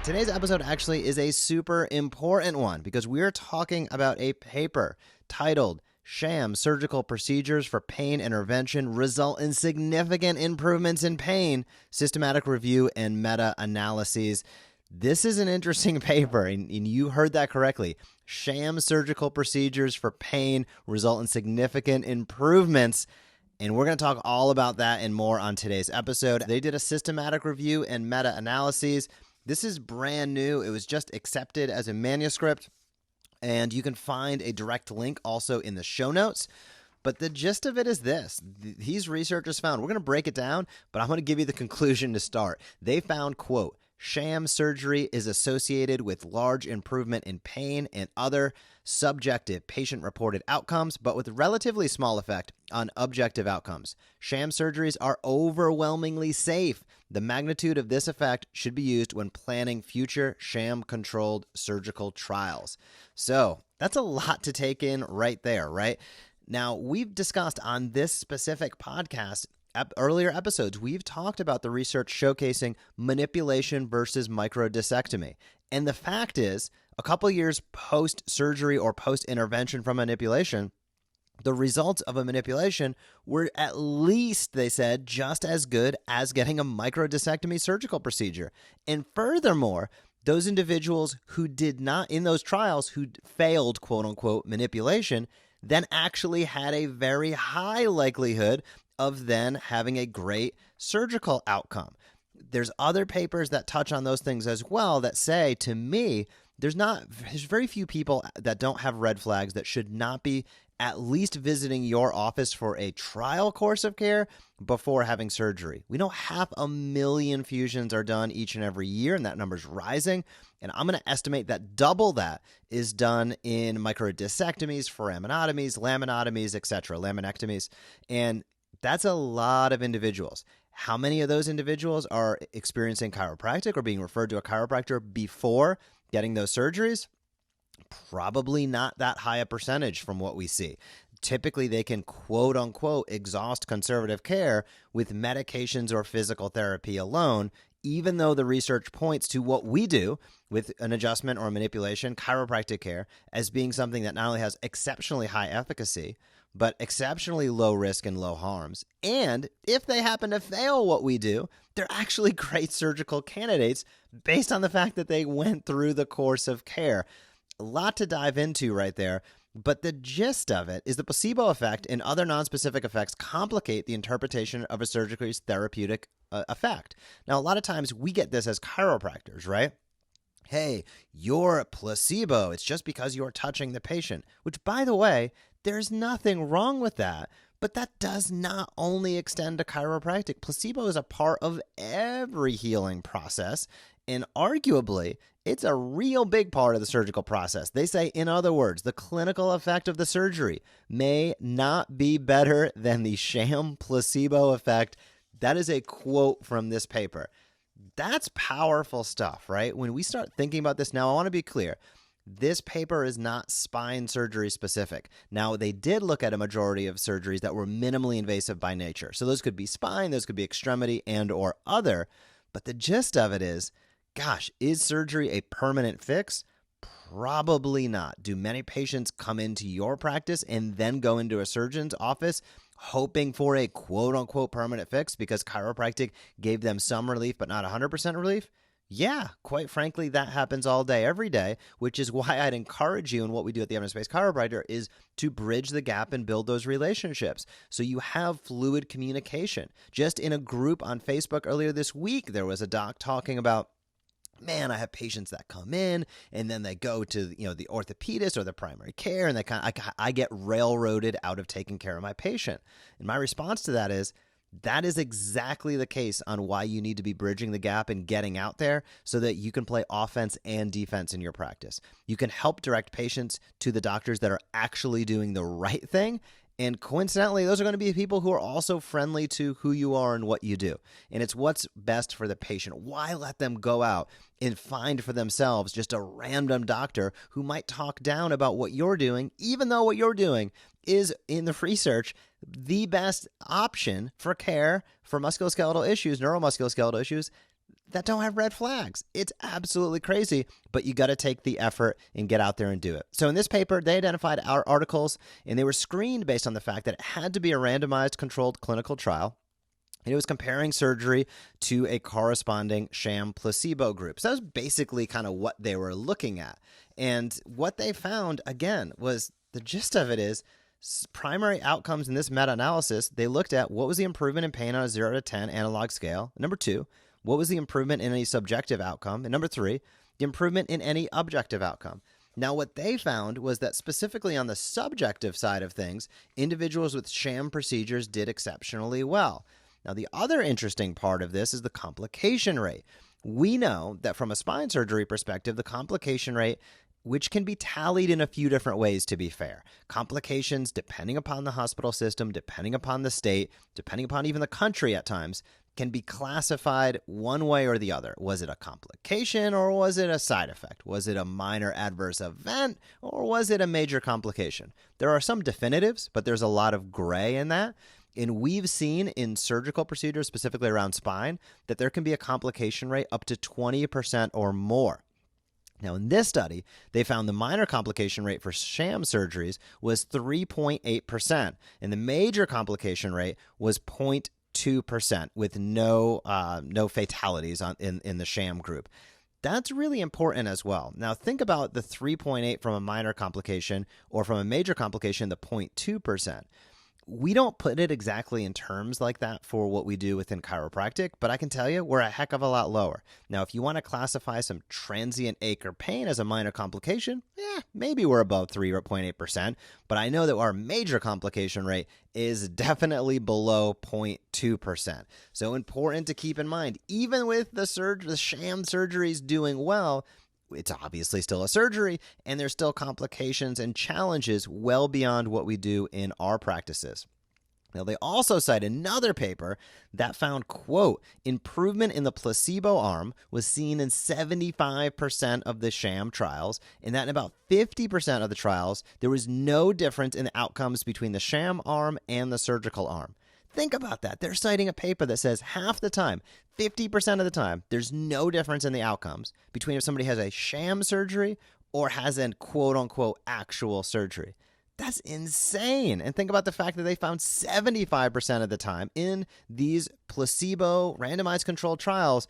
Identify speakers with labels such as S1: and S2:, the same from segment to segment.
S1: Today's episode actually is a super important one because we're talking about a paper titled Sham Surgical Procedures for Pain Intervention Result in Significant Improvements in Pain, Systematic Review and Meta-Analyses. This is an interesting paper, and you heard that correctly. Sham surgical procedures for pain result in significant improvements. And we're going to talk all about that and more on today's episode. They did a systematic review and meta-analyses. This is brand new. It was just accepted as a manuscript, and you can find a direct link also in the show notes. But the gist of it is this. These researchers found, we're going to break it down, but I'm going to give you the conclusion to start. They found, quote, sham surgery is associated with large improvement in pain and other subjective patient-reported outcomes, but with relatively small effect on objective outcomes. Sham surgeries are overwhelmingly safe. The magnitude of this effect should be used when planning future sham-controlled surgical trials. So that's a lot to take in right there, right? Now, we've discussed on this specific podcast earlier episodes, we've talked about the research showcasing manipulation versus microdiscectomy. And the fact is, a couple years post-surgery or post-intervention from manipulation, the results of a manipulation were at least, they said, just as good as getting a microdiscectomy surgical procedure. And furthermore, those individuals who did not, in those trials, who failed, quote-unquote, manipulation, then actually had a very high likelihood of then having a great surgical outcome. There's other papers that touch on those things as well that say, to me, there's very few people that don't have red flags that should not be at least visiting your office for a trial course of care before having surgery. We know 500,000 fusions are done each and every year, and that number's rising. And I'm going to estimate that double that is done in microdiscectomies, foraminotomies, laminotomies, etc., laminectomies. And that's a lot of individuals. How many of those individuals are experiencing chiropractic or being referred to a chiropractor before getting those surgeries? Probably not that high a percentage from what we see. Typically, they can quote unquote exhaust conservative care with medications or physical therapy alone, even though the research points to what we do with an adjustment or manipulation, chiropractic care, as being something that not only has exceptionally high efficacy, but exceptionally low risk and low harms. And if they happen to fail what we do, they're actually great surgical candidates based on the fact that they went through the course of care. A lot to dive into right there, but the gist of it is the placebo effect and other nonspecific effects complicate the interpretation of a surgical's therapeutic effect. Now, a lot of times we get this as chiropractors, right? Hey, you're placebo. It's just because you're touching the patient, which, by the way, there's nothing wrong with that. But that does not only extend to chiropractic. Placebo is a part of every healing process, and arguably, it's a real big part of the surgical process. They say, in other words, the clinical effect of the surgery may not be better than the sham placebo effect. That is a quote from this paper. That's powerful stuff, right? When we start thinking about this now, I want to be clear. This paper is not spine surgery specific. Now, they did look at a majority of surgeries that were minimally invasive by nature. So those could be spine, those could be extremity and or other. But the gist of it is, gosh, is surgery a permanent fix? Probably not. Do many patients come into your practice and then go into a surgeon's office hoping for a quote-unquote permanent fix because chiropractic gave them some relief but not 100% relief? Yeah, quite frankly, that happens all day, every day, which is why I'd encourage you, and what we do at the Evidence-Based Chiropractor is to bridge the gap and build those relationships so you have fluid communication. Just in a group on Facebook earlier this week, there was a doc talking about, man, I have patients that come in and then they go to the orthopedist or the primary care, and I get railroaded out of taking care of my patient. And my response to that is exactly the case on why you need to be bridging the gap and getting out there so that you can play offense and defense in your practice. You can help direct patients to the doctors that are actually doing the right thing. And coincidentally, those are going to be people who are also friendly to who you are and what you do. And it's what's best for the patient. Why let them go out and find for themselves just a random doctor who might talk down about what you're doing, even though what you're doing is, in the research, the best option for care for musculoskeletal issues, neuromusculoskeletal issues, that don't have red flags. It's absolutely crazy, but you got to take the effort and get out there and do it. So in this paper, they identified our articles, and they were screened based on the fact that it had to be a randomized controlled clinical trial. And it was comparing surgery to a corresponding sham placebo group. So that was basically kind of what they were looking at. And what they found, again, was the gist of it is primary outcomes in this meta-analysis. They looked at what was the improvement in pain on a 0 to 10 analog scale. Number 2, what was the improvement in any subjective outcome? And number 3, the improvement in any objective outcome. Now, what they found was that specifically on the subjective side of things, individuals with sham procedures did exceptionally well. Now, the other interesting part of this is the complication rate. We know that from a spine surgery perspective, the complication rate, which can be tallied in a few different ways, to be fair. Complications, depending upon the hospital system, depending upon the state, depending upon even the country at times, can be classified one way or the other. Was it a complication or was it a side effect? Was it a minor adverse event or was it a major complication? There are some definitives, but there's a lot of gray in that. And we've seen in surgical procedures, specifically around spine, that there can be a complication rate up to 20% or more. Now, in this study, they found the minor complication rate for sham surgeries was 3.8%, and the major complication rate was 0.2% with no fatalities in the sham group. That's really important as well. Now, think about the 3.8 from a minor complication or from a major complication, the 0.2%. We don't put it exactly in terms like that for what we do within chiropractic, but I can tell you we're a heck of a lot lower. Now, if you want to classify some transient ache or pain as a minor complication, maybe we're above 3.8%, but I know that our major complication rate is definitely below 0.2%. So important to keep in mind, even with the sham surgeries doing well, it's obviously still a surgery, and there's still complications and challenges well beyond what we do in our practices. Now, they also cite another paper that found, quote, improvement in the placebo arm was seen in 75% of the sham trials, and that in about 50% of the trials, there was no difference in the outcomes between the sham arm and the surgical arm. Think about that. They're citing a paper that says half the time, 50% of the time, there's no difference in the outcomes between if somebody has a sham surgery or has an quote-unquote actual surgery. That's insane. And think about the fact that they found 75% of the time in these placebo randomized controlled trials,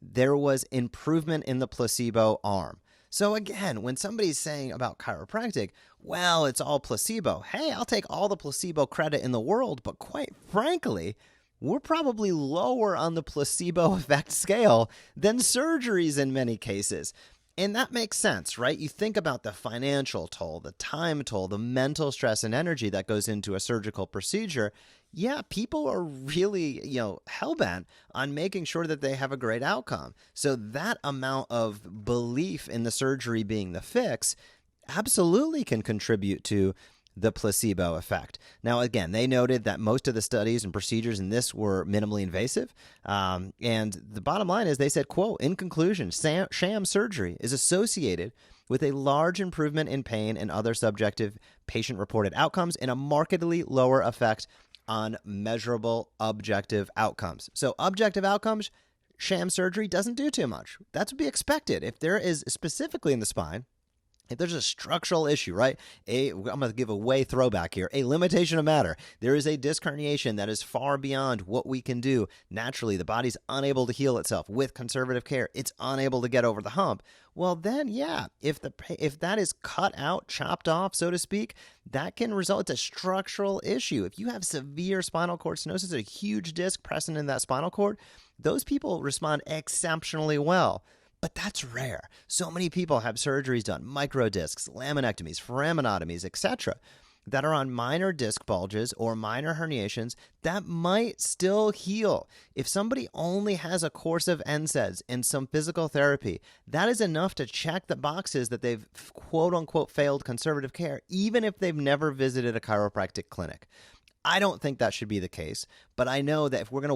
S1: there was improvement in the placebo arm. So again, when somebody's saying about chiropractic, well, it's all placebo. Hey, I'll take all the placebo credit in the world, but quite frankly, we're probably lower on the placebo effect scale than surgeries in many cases. And that makes sense, right? You think about the financial toll, the time toll, the mental stress and energy that goes into a surgical procedure. Yeah, people are really, hell-bent on making sure that they have a great outcome. So that amount of belief in the surgery being the fix absolutely can contribute to the placebo effect. Now, again, they noted that most of the studies and procedures in this were minimally invasive. And the bottom line is they said, quote, in conclusion, sham surgery is associated with a large improvement in pain and other subjective patient-reported outcomes and a markedly lower effect on measurable objective outcomes. So objective outcomes, sham surgery doesn't do too much. That's to be expected. If there is specifically in the spine, if there's a structural issue, right? I'm going to give a way throwback here, a limitation of matter. There is a disc herniation that is far beyond what we can do. Naturally, the body's unable to heal itself. With conservative care, it's unable to get over the hump. Well, then, yeah, if that is cut out, chopped off, so to speak, that can result in a structural issue. If you have severe spinal cord stenosis, a huge disc present in that spinal cord, those people respond exceptionally well. But that's rare. So many people have surgeries done, microdiscs, laminectomies, foraminotomies, etc., that are on minor disc bulges or minor herniations that might still heal. If somebody only has a course of NSAIDs and some physical therapy, that is enough to check the boxes that they've quote-unquote failed conservative care, even if they've never visited a chiropractic clinic. I don't think that should be the case, but I know that if we're going to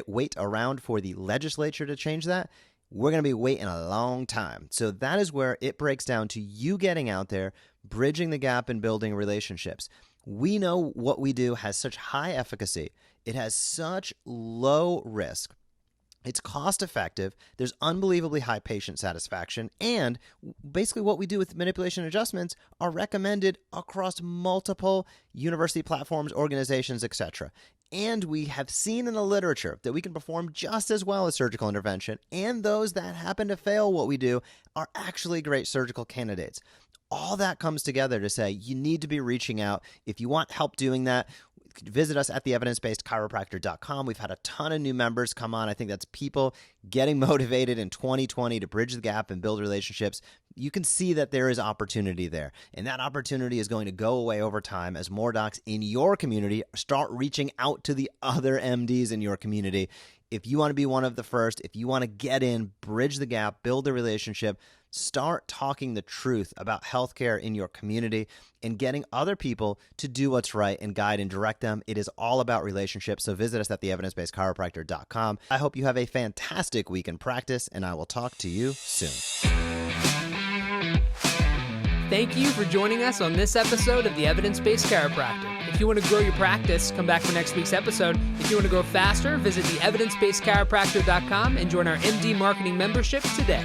S1: wait around for the legislature to change that, we're going to be waiting a long time. So that is where it breaks down to you getting out there, bridging the gap and building relationships. We know what we do has such high efficacy. It has such low risk. It's cost effective. There's unbelievably high patient satisfaction. And basically what we do with manipulation adjustments are recommended across multiple university platforms, organizations, etc. And we have seen in the literature that we can perform just as well as surgical intervention. And those that happen to fail what we do are actually great surgical candidates. All that comes together to say you need to be reaching out. If you want help doing that, visit us at theevidencebasedchiropractor.com. We've had a ton of new members come on. I think that's people getting motivated in 2020 to bridge the gap and build relationships. You can see that there is opportunity there. And that opportunity is going to go away over time as more docs in your community start reaching out to the other MDs in your community. If you want to be one of the first, if you want to get in, bridge the gap, build a relationship, start talking the truth about healthcare in your community and getting other people to do what's right and guide and direct them. It is all about relationships. So visit us at theevidencebasedchiropractor.com. I hope you have a fantastic week in practice, and I will talk to you soon.
S2: Thank you for joining us on this episode of The Evidence-Based Chiropractor. If you want to grow your practice, come back for next week's episode. If you want to grow faster, visit theevidencebasedchiropractor.com and join our MD Marketing membership today.